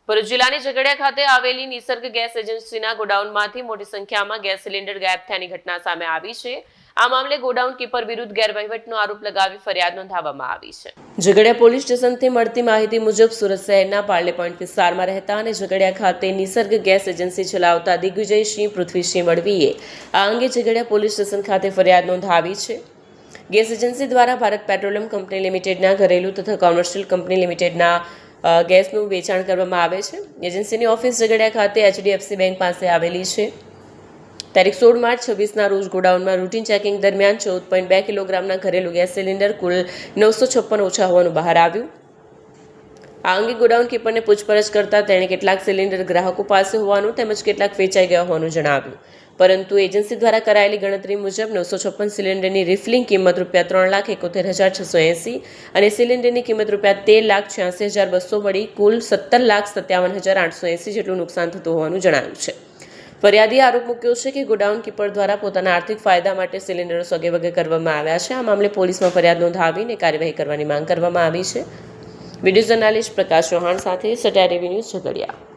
ભરૂચ જિલ્લાની ઝઘડિયા ખાતે આવેલી નિસર્ગ ગેસ એજન્સીના ગોડાઉનમાંથી મોટી સંખ્યામાં ગેસ સિલિન્ડર ગાયબ થયાની ઘટના સામે આવી છે। આ મામલે ગોડાઉન કીપર વિરુદ્ધ ગેરવહીવટનો આરોપ લગાવી ફરિયાદ નોંધાવવામાં આવી છે। ઝઘડિયા પોલીસ સ્ટેશનથી મળતી માહિતી મુજબ સુરત શહેરના પાર્લે પોઈન્ટ વિસ્તારમાં રહેતા અને ઝઘડિયા ખાતે નિસર્ગ ગેસ એજન્સી ચલાવતા દિગ્વિજયસિંહ પૃથ્વીસિંહ વડવીએ આ અંગે ઝઘડિયા પોલીસ સ્ટેશન ખાતે ફરિયાદ નોંધાવી છે। ગેસ એજન્સી દ્વારા ભારત પેટ્રોલિયમ કંપની લિમિટેડના ઘરેલું તથા કોમર્શિયલ કંપની લિમિટેડના ગેસનું વેચાણ કરવામાં આવે છે। એજન્સીની ઓફિસ ઝઘડિયા ખાતે HDFC બેંક પાસે આવેલી છે। તારીખ 16 માર્ચ 26ના રોજ ગોડાઉનમાં રૂટીન ચેકિંગ દરમિયાન 14.2 કિલોગ્રામના ઘરેલું ગેસ સિલિન્ડર કુલ 956 ઓછા હોવાનું બહાર આવ્યું। આ અંગે ગોડાઉન કીપરને પૂછપરછ કરતા તેણે કેટલાક સિલિન્ડર ગ્રાહકો પાસે હોવાનું તેમજ કેટલાક વેચાઈ ગયા હોવાનું જણાવ્યું, પરંતુ એજન્સી દ્વારા કરાયેલી ગણતરી મુજબ 956 સિલિન્ડરની રિફિલિંગ કિંમત ₹3,71,680 અને સિલિન્ડરની કિંમત ₹13,86,200 મળી કુલ ₹17,57,880 જેટલું નુકસાન થતું હોવાનું જણાવ્યું છે। ફરિયાદીએ આરોપ મૂક્યો છે કે ગોડાઉન કીપર દ્વારા પોતાના આર્થિક ફાયદા માટે સિલિન્ડરો સગેવગે કરવામાં આવ્યા છે। આ મામલે પોલીસમાં ફરિયાદ નોંધાવીને કાર્યવાહી કરવાની માંગ કરવામાં આવી છે। વિડીયો જર્નાલિસ્ટ પ્રકાશ ચૌહાણ સાથે સત્યા ટીવી ન્યૂઝ ઝઘડિયા।